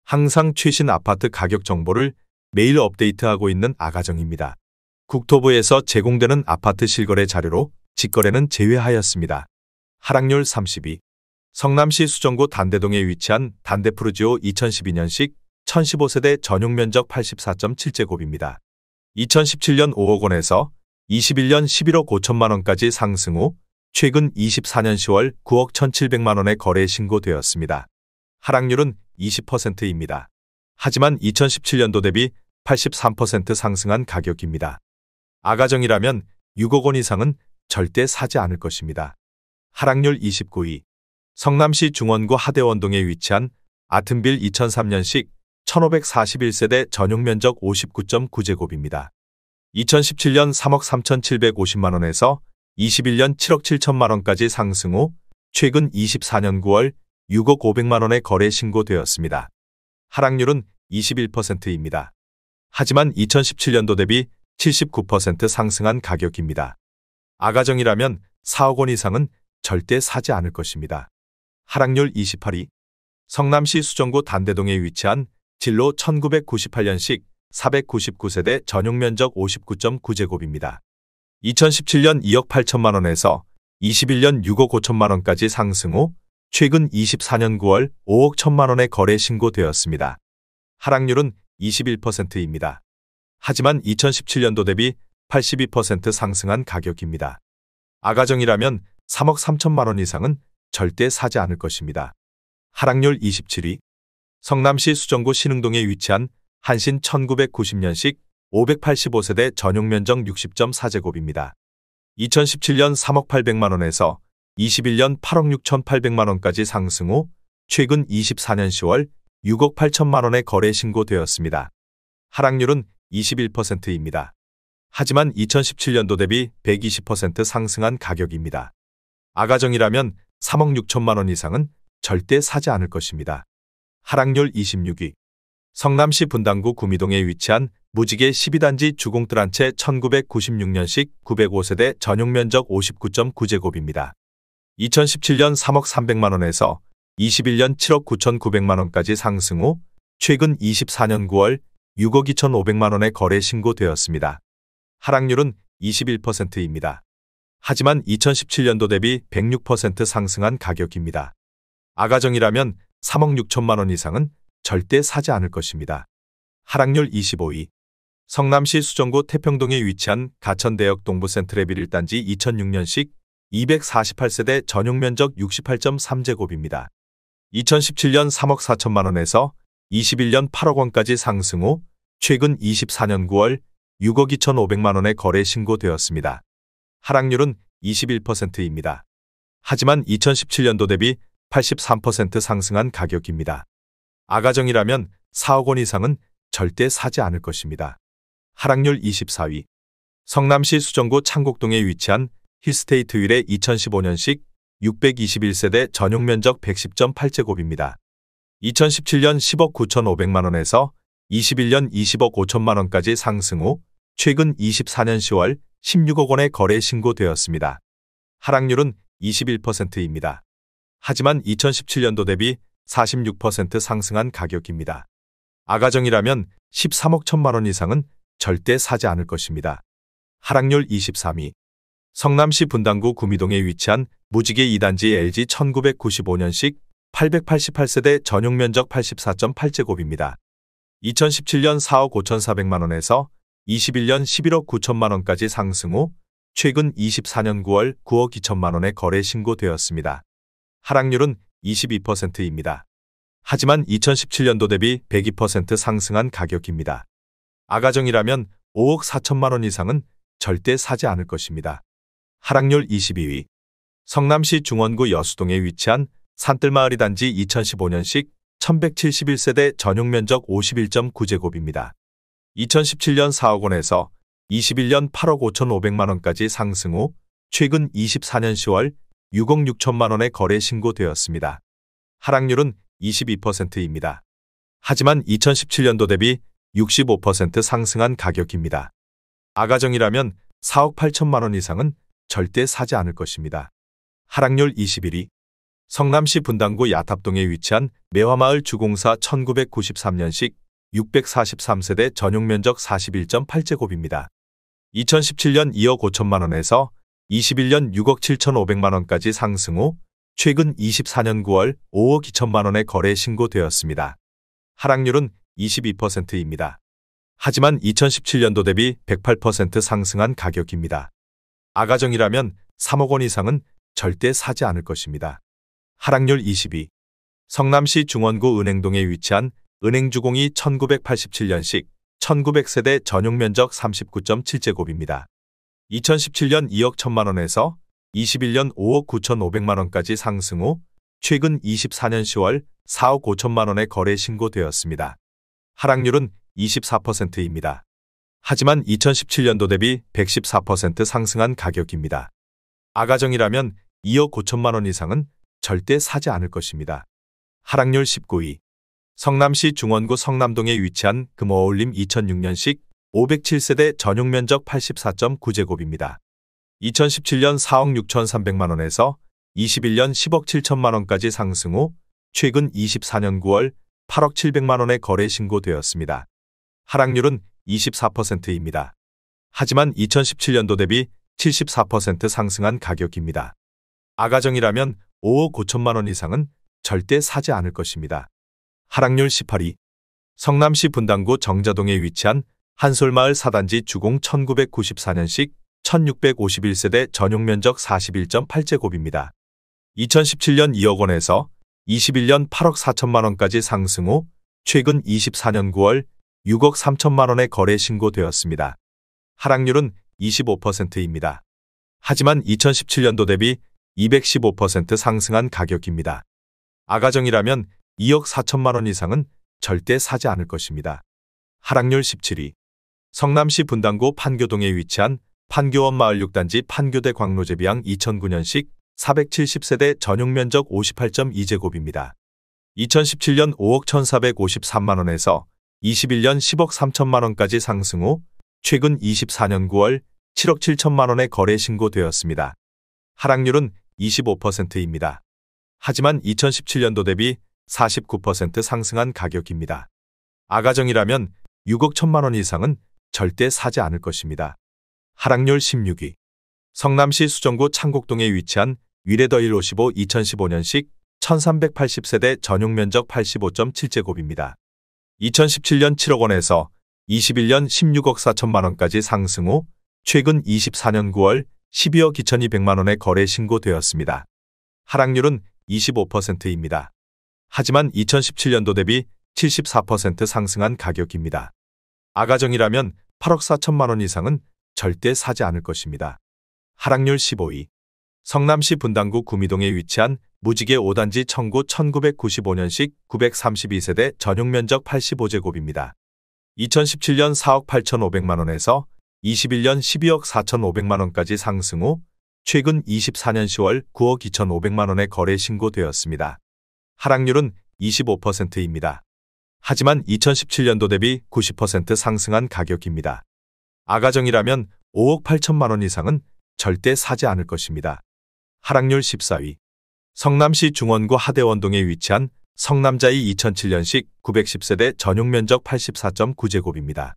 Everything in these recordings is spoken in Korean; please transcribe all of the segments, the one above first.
항상 최신 아파트 가격 정보를 매일 업데이트하고 있는 아가정입니다. 국토부에서 제공되는 아파트 실거래 자료로 직거래는 제외하였습니다. 하락률 32. 성남시 수정구 단대동에 위치한 단대푸르지오 2012년식 1015세대 전용 면적 84.7제곱입니다. 2017년 5억 원에서 21년 11억 5천만 원까지 상승 후 최근 24년 10월 9억 1,700만 원에 거래 신고되었습니다. 하락률은 20%입니다. 하지만 2017년도 대비 83% 상승한 가격입니다. 아가정이라면 6억 원 이상은 절대 사지 않을 것입니다. 하락률 29위. 성남시 중원구 하대원동에 위치한 아튼빌 2003년식 1541세대 전용 면적 59.9제곱입니다. 2017년 3억 3,750만 원에서 21년 7억 7천만 원까지 상승 후 최근 24년 9월 6억 500만 원에 거래 신고되었습니다. 하락률은 21%입니다. 하지만 2017년도 대비 79% 상승한 가격입니다. 아가정이라면 4억 원 이상은 절대 사지 않을 것입니다. 하락률 28위. 성남시 수정구 단대동에 위치한 진로 1998년식 499세대 전용 면적 59.9제곱입니다. 2017년 2억 8천만 원에서 21년 6억 5천만 원까지 상승 후 최근 24년 9월 5억 1천만 원에 거래 신고되었습니다. 하락률은 21%입니다. 하지만 2017년도 대비 82% 상승한 가격입니다. 아가정이라면 3억 3천만 원 이상은 절대 사지 않을 것입니다. 하락률 27위. 성남시 수정구 신흥동에 위치한 한신 1990년식 585세대 전용 면적 60.4제곱입니다. 2017년 3억 800만 원에서 21년 8억 6,800만 원까지 상승 후 최근 24년 10월 6억 8천만 원에 거래 신고되었습니다. 하락률은 21%입니다. 하지만 2017년도 대비 120% 상승한 가격입니다. 아가정이라면 3억 6천만 원 이상은 절대 사지 않을 것입니다. 하락률 26위. 성남시 분당구 구미동에 위치한 무지개 12단지 주공들 한 채 1996년식 905세대 전용 면적 59.9제곱입니다. 2017년 3억 300만 원에서 21년 7억 9,900만 원까지 상승 후 최근 24년 9월 6억 2,500만 원에 거래 신고되었습니다. 하락률은 21%입니다. 하지만 2017년도 대비 106% 상승한 가격입니다. 아가정이라면 3억 6천만 원 이상은 절대 사지 않을 것입니다. 하락률 25위. 성남시 수정구 태평동에 위치한 가천대역 동부센트레빌 1단지 2006년식 248세대 전용 면적 68.3제곱입니다. 2017년 3억 4천만 원에서 21년 8억 원까지 상승 후 최근 24년 9월 6억 2,500만 원에 거래 신고되었습니다. 하락률은 21%입니다. 하지만 2017년도 대비 83% 상승한 가격입니다. 아가정이라면 4억 원 이상은 절대 사지 않을 것입니다. 하락률 24위. 성남시 수정구 창곡동에 위치한 힐스테이트 윌의 2015년식 621세대 전용 면적 110.8제곱입니다. 2017년 10억 9,500만 원에서 21년 20억 5천만 원까지 상승 후 최근 24년 10월 16억 원에 거래 신고되었습니다. 하락률은 21%입니다. 하지만 2017년도 대비 46% 상승한 가격입니다. 아가정이라면 13억 1천만 원 이상은 절대 사지 않을 것입니다. 하락률 23위. 성남시 분당구 구미동에 위치한 무지개 2단지 LG 1995년식 888세대 전용 면적 84.8제곱입니다. 2017년 4억 5,400만 원에서 21년 11억 9천만 원까지 상승 후 최근 24년 9월 9억 2천만 원에 거래 신고되었습니다. 하락률은 22%입니다. 하지만 2017년도 대비 102% 상승한 가격입니다. 아가정이라면 5억 4천만 원 이상은 절대 사지 않을 것입니다. 하락률 22위. 성남시 중원구 여수동에 위치한 산뜰마을 2단지 2015년식 1171세대 전용 면적 51.9제곱입니다. 2017년 4억 원에서 21년 8억 5,500만 원까지 상승 후 최근 24년 10월 6억 6천만 원에 거래 신고되었습니다. 하락률은 22%입니다. 하지만 2017년도 대비 65% 상승한 가격입니다. 아가정이라면 4억 8천만 원 이상은 절대 사지 않을 것입니다. 하락률 21위. 성남시 분당구 야탑동에 위치한 매화마을 주공사 1993년식 643세대 전용면적 41.8제곱입니다. 2017년 2억 5천만 원에서 21년 6억 7천5백만 원까지 상승 후 최근 24년 9월 5억 2천만 원에 거래 신고되었습니다. 하락률은 22%입니다. 하지만 2017년도 대비 108% 상승한 가격입니다. 아가정이라면 3억 원 이상은 절대 사지 않을 것입니다. 하락률 22. 성남시 중원구 은행동에 위치한 은행주공이 1987년식 1900세대 전용면적 39.7제곱입니다. 2017년 2억 1천만 원에서 21년 5억 9천5백만 원까지 상승 후 최근 24년 10월 4억 5천만 원에 거래 신고되었습니다. 하락률은 24%입니다. 하지만 2017년도 대비 114% 상승한 가격입니다. 아가정이라면 2억 5천만 원 이상은 절대 사지 않을 것입니다. 하락률 19위. 성남시 중원구 성남동에 위치한 금어울림 2006년식 507세대 전용면적 84.9제곱입니다. 2017년 4억 6천3백만 원에서 21년 10억 7천만 원까지 상승 후 최근 24년 9월 8억 7백만 원에 거래 신고되었습니다. 하락률은 24%입니다. 하지만 2017년도 대비 74% 상승한 가격입니다. 아가정이라면 5억 5천만 원 이상은 절대 사지 않을 것입니다. 하락률 18위. 성남시 분당구 정자동에 위치한 한솔마을 4단지 주공 1994년식 1651세대 전용면적 41.8제곱입니다. 2017년 2억 원에서 21년 8억 4천만 원까지 상승 후 최근 24년 9월 6억 3천만 원에 거래 신고되었습니다. 하락률은 25%입니다. 하지만 2017년도 대비 215% 상승한 가격입니다. 아가정이라면 2억 4천만 원 이상은 절대 사지 않을 것입니다. 하락률 17위. 성남시 분당구 판교동에 위치한 판교원 마을 6단지 판교대 광로제비양 2009년식 470세대 전용면적 58.2제곱입니다. 2017년 5억 1,453만 원에서 21년 10억 3천만 원까지 상승 후 최근 24년 9월 7억 7천만 원에 거래 신고되었습니다. 하락률은 25%입니다. 하지만 2017년도 대비 49% 상승한 가격입니다. 아가정이라면 6억 1천만 원 이상은 절대 사지 않을 것입니다. 하락률 16위. 성남시 수정구 창곡동에 위치한 위레더 155 2015년식 1380세대 전용면적 85.7제곱입니다. 2017년 7억 원에서 21년 16억 4천만 원까지 상승 후 최근 24년 9월 12억 2,200만 원에 거래 신고되었습니다. 하락률은 25%입니다. 하지만 2017년도 대비 74% 상승한 가격입니다. 아가정이라면 8억 4천만 원 이상은 절대 사지 않을 것입니다. 하락률 15위. 성남시 분당구 구미동에 위치한 무지개 5단지 청구 1995년식 932세대 전용면적 85제곱입니다. 2017년 4억 8천5백만 원에서 21년 12억 4천5백만 원까지 상승 후 최근 24년 10월 9억 2천5백만 원에 거래 신고되었습니다. 하락률은 25%입니다. 하지만 2017년도 대비 90% 상승한 가격입니다. 아가정이라면 5억 8천만 원 이상은 절대 사지 않을 것입니다. 하락률 14위. 성남시 중원구 하대원동에 위치한 성남자이 2007년식 910세대 전용면적 84.9제곱입니다.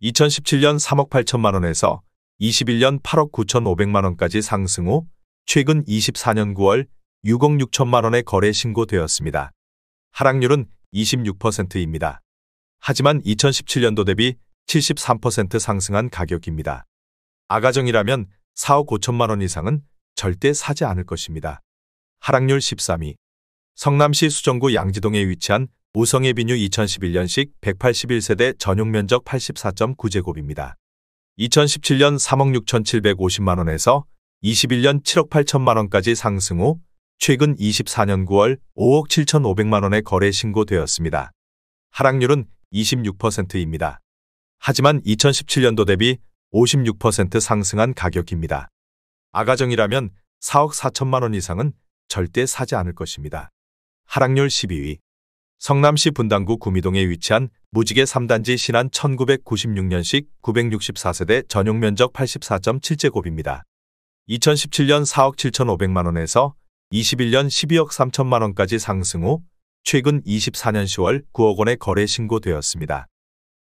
2017년 3억 8천만 원에서 21년 8억 9천5백만 원까지 상승 후 최근 24년 9월 6억 6천만 원에 거래 신고되었습니다. 하락률은 26%입니다. 하지만 2017년도 대비 73% 상승한 가격입니다. 아가정이라면 4억 5천만 원 이상은 절대 사지 않을 것입니다. 하락률 13위. 성남시 수정구 양지동에 위치한 우성의 비뉴 2011년식 181세대 전용면적 84.9제곱입니다. 2017년 3억 6천7백오십만 원에서 21년 7억 8천만 원까지 상승 후 최근 24년 9월 5억 7천5백만 원에 거래 신고되었습니다. 하락률은 26%입니다. 하지만 2017년도 대비 56% 상승한 가격입니다. 아가정이라면 4억 4천만 원 이상은 절대 사지 않을 것입니다. 하락률 12위. 성남시 분당구 구미동에 위치한 무지개 3단지 신안 1996년식 964세대 전용면적 84.7제곱입니다. 2017년 4억 7천5백만 원에서 21년 12억 3천만 원까지 상승 후 최근 24년 10월 9억 원의 거래 신고되었습니다.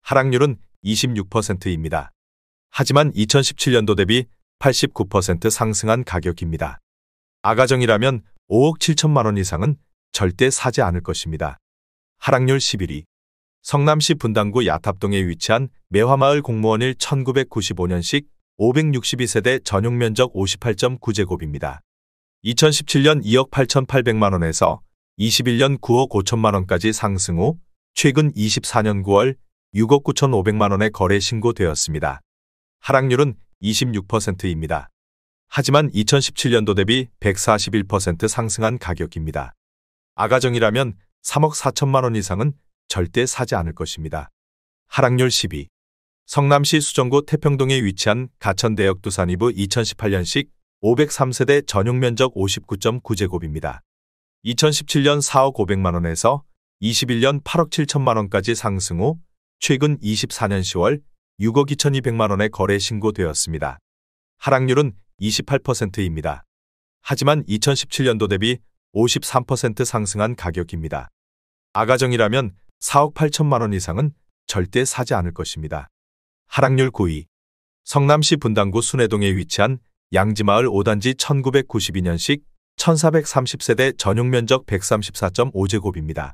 하락률은 26%입니다. 하지만 2017년도 대비 89% 상승한 가격입니다. 아가정이라면 5억 7천만 원 이상은 절대 사지 않을 것입니다. 하락률 11위. 성남시 분당구 야탑동에 위치한 매화마을 공무원 일 1995년식 562세대 전용 면적 58.9제곱입니다. 2017년 2억 8,800만 원에서 21년 9억 5천만 원까지 상승 후 최근 24년 9월 6억 9,500만 원의 거래 신고되었습니다. 하락률은 26%입니다. 하지만 2017년도 대비 141% 상승한 가격입니다. 아가정이라면 3억 4천만 원 이상은 절대 사지 않을 것입니다. 하락률 10위. 성남시 수정구 태평동에 위치한 가천대역 두산이브 2018년식 503세대 전용 면적 59.9제곱입니다. 2017년 4억 500만 원에서 21년 8억 7천만 원까지 상승 후 최근 24년 10월 6억 2,200만 원의 거래 신고되었습니다. 하락률은 28%입니다. 하지만 2017년도 대비 53% 상승한 가격입니다. 아가정이라면 4억 8천만 원 이상은 절대 사지 않을 것입니다. 하락률 9위. 성남시 분당구 순회동에 위치한 양지마을 5단지 1992년식 1430세대 전용 면적 134.5제곱입니다.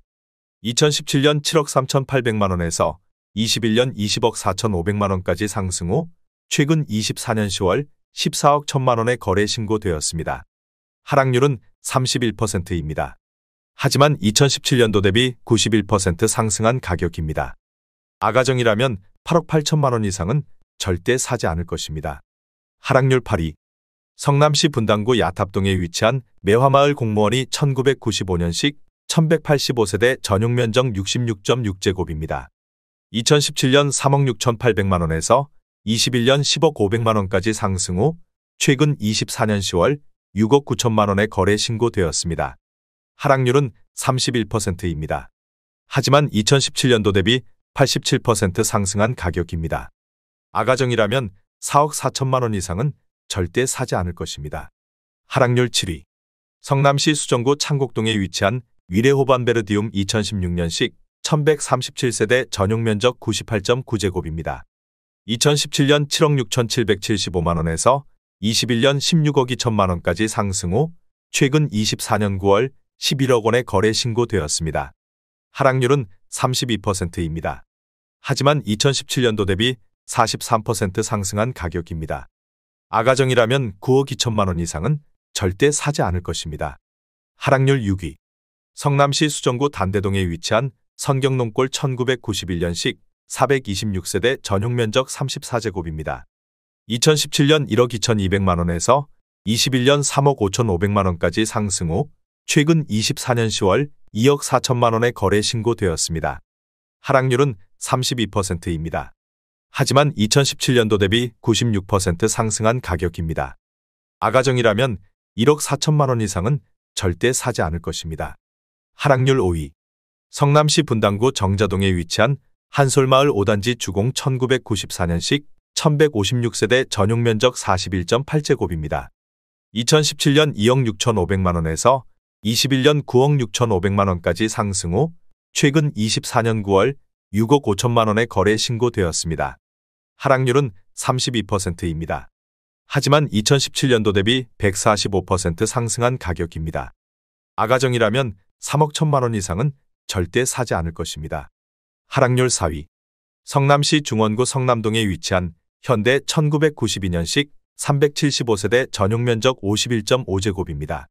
2017년 7억 3,800만 원에서 21년 20억 4,500만 원까지 상승 후 최근 24년 10월 14억 1천만 원의 거래 신고되었습니다. 하락률은 31%입니다. 하지만 2017년도 대비 91% 상승한 가격입니다. 아가정이라면 8억 8천만 원 이상은 절대 사지 않을 것입니다. 하락률 8위. 성남시 분당구 야탑동에 위치한 매화마을 공무원이 1995년식 1185세대 전용 면적 66.6제곱입니다. 2017년 3억 6,800만 원에서 21년 10억 500만 원까지 상승 후 최근 24년 10월 6억 9천만 원의 거래 신고되었습니다. 하락률은 31%입니다. 하지만 2017년도 대비 87% 상승한 가격입니다. 아가정이라면 4억 4천만 원 이상은 절대 사지 않을 것입니다. 하락률 7위. 성남시 수정구 창곡동에 위치한 위레호반베르디움 2016년식 1137세대 전용 면적 98.9제곱입니다. 2017년 7억 6,775만 원에서 21년 16억 2천만 원까지 상승 후 최근 24년 9월 11억 원의 거래 신고되었습니다. 하락률은 32%입니다. 하지만 2017년도 대비 43% 상승한 가격입니다. 아가정이라면 9억 2천만 원 이상은 절대 사지 않을 것입니다. 하락률 6위. 성남시 수정구 단대동에 위치한 선경농골 1991년식 426세대 전용 면적 34제곱입니다. 2017년 1억 2,200만 원에서 21년 3억 5,500만 원까지 상승 후 최근 24년 10월 2억 4천만 원의 거래 신고되었습니다. 하락률은 32%입니다. 하지만 2017년도 대비 96% 상승한 가격입니다. 아가정이라면 1억 4천만 원 이상은 절대 사지 않을 것입니다. 하락률 5위. 성남시 분당구 정자동에 위치한 한솔마을 5단지 주공 1994년식 1156세대 전용 면적 41.8제곱입니다. 2017년 2억 6,500만 원에서 21년 9억 6,500만 원까지 상승 후 최근 24년 9월 6억 5천만 원의 거래 신고되었습니다. 하락률은 32%입니다. 하지만 2017년도 대비 145% 상승한 가격입니다. 아가정이라면 3억 1천만 원 이상은 절대 사지 않을 것입니다. 하락률 4위. 성남시 중원구 성남동에 위치한 현대 1992년식 375세대 전용 면적 51.5제곱입니다.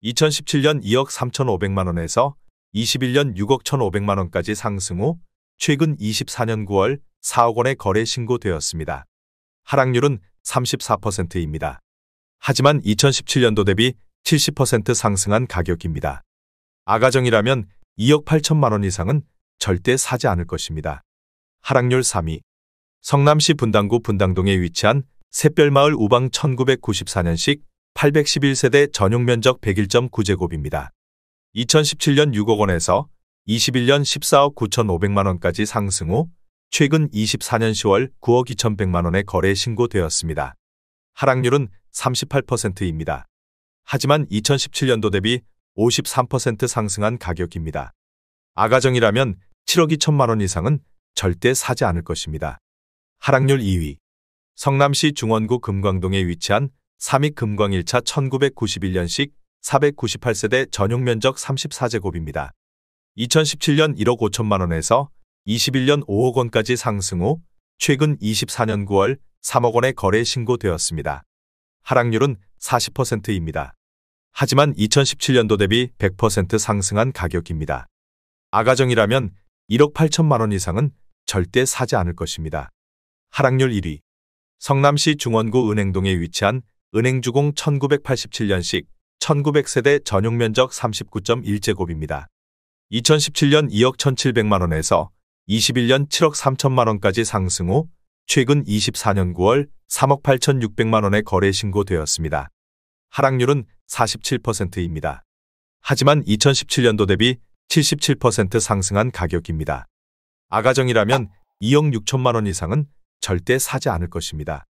2017년 2억 3,500만 원에서 21년 6억 1,500만 원까지 상승 후 최근 24년 9월 4억 원의 거래 신고되었습니다. 하락률은 34%입니다. 하지만 2017년도 대비 70% 상승한 가격입니다. 아가정이라면 2억 8천만 원 이상은 절대 사지 않을 것입니다. 하락률 3위. 성남시 분당구 분당동에 위치한 샛별마을 우방 1994년식 811세대 전용 면적 101.9제곱입니다. 2017년 6억 원에서 21년 14억 9,500만 원까지 상승 후 최근 24년 10월 9억 2,100만 원의 거래 신고되었습니다. 하락률은 38%입니다. 하지만 2017년도 대비 53% 상승한 가격입니다. 아가정이라면 7억 2천만 원 이상은 절대 사지 않을 것입니다. 하락률 2위. 성남시 중원구 금광동에 위치한 삼익 금광 1차 1991년식 498세대 전용 면적 34제곱입니다. 2017년 1억 5천만 원에서 21년 5억 원까지 상승 후 최근 24년 9월 3억 원에 거래 신고되었습니다. 하락률은 40%입니다. 하지만 2017년도 대비 100% 상승한 가격입니다. 아가정이라면 1억 8천만 원 이상은 절대 사지 않을 것입니다. 하락률 1위. 성남시 중원구 은행동에 위치한 은행주공 1987년식 1900세대 전용 면적 39.1제곱입니다. 2017년 2억 1,700만 원에서 21년 7억 3천만 원까지 상승 후 최근 24년 9월 3억 8,600만 원에 거래 신고되었습니다. 하락률은 47%입니다. 하지만 2017년도 대비 77% 상승한 가격입니다. 아가정이라면 2억 6천만 원 이상은 절대 사지 않을 것입니다.